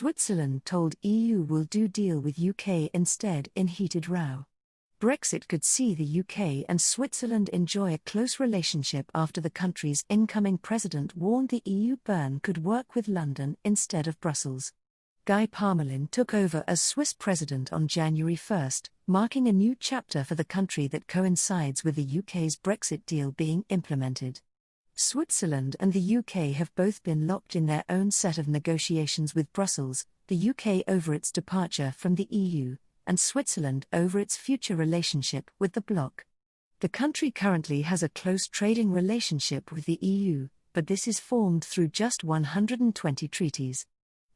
Switzerland told EU will do deal with UK instead in heated row. Brexit could see the UK and Switzerland enjoy a close relationship after the country's incoming president warned the EU Bern could work with London instead of Brussels. Guy Parmelin took over as Swiss president on January 1, marking a new chapter for the country that coincides with the UK's Brexit deal being implemented. Switzerland and the UK have both been locked in their own set of negotiations with Brussels, the UK over its departure from the EU, and Switzerland over its future relationship with the bloc. The country currently has a close trading relationship with the EU, but this is formed through just 120 treaties.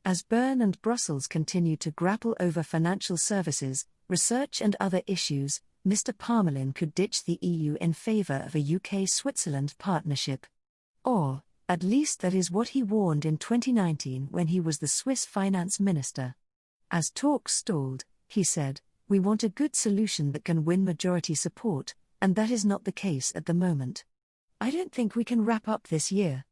As Bern and Brussels continue to grapple over financial services, research and other issues, Mr. Parmelin could ditch the EU in favour of a UK-Switzerland partnership. Or, at least that is what he warned in 2019 when he was the Swiss finance minister. As talks stalled, he said, "We want a good solution that can win majority support, and that is not the case at the moment. I don't think we can wrap up this year.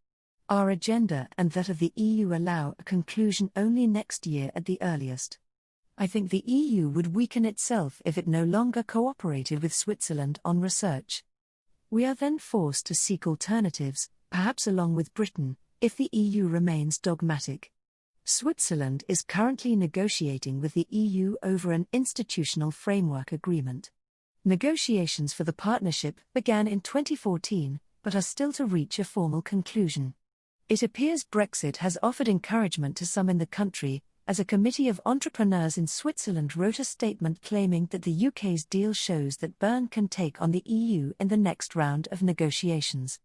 Our agenda and that of the EU allow a conclusion only next year at the earliest. I think the EU would weaken itself if it no longer cooperated with Switzerland on research. We are then forced to seek alternatives, perhaps along with Britain, if the EU remains dogmatic." Switzerland is currently negotiating with the EU over an institutional framework agreement. Negotiations for the partnership began in 2014, but are still to reach a formal conclusion. It appears Brexit has offered encouragement to some in the country, as a committee of entrepreneurs in Switzerland wrote a statement claiming that the UK's deal shows that Bern can take on the EU in the next round of negotiations.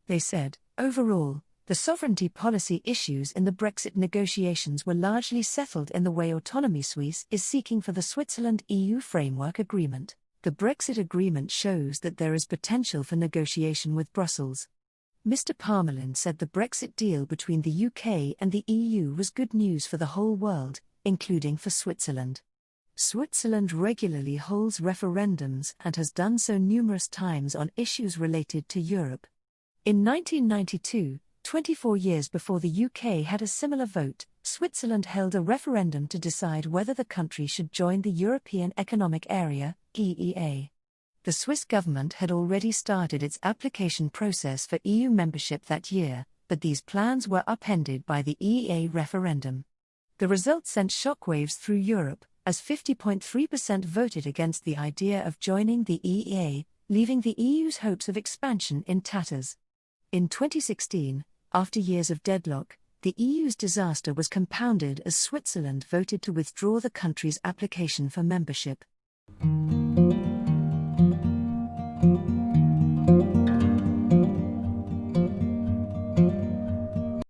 They said, overall, the sovereignty policy issues in the Brexit negotiations were largely settled in the way Autonomy Suisse is seeking for the Switzerland-EU framework agreement. The Brexit agreement shows that there is potential for negotiation with Brussels. Mr. Parmelin said the Brexit deal between the UK and the EU was good news for the whole world, including for Switzerland. Switzerland regularly holds referendums and has done so numerous times on issues related to Europe. In 1992, 24 years before the UK had a similar vote, Switzerland held a referendum to decide whether the country should join the European Economic Area, EEA. The Swiss government had already started its application process for EU membership that year, but these plans were upended by the EEA referendum. The result sent shockwaves through Europe, as 50.3% voted against the idea of joining the EEA, leaving the EU's hopes of expansion in tatters. In 2016, after years of deadlock, the EU's disaster was compounded as Switzerland voted to withdraw the country's application for membership.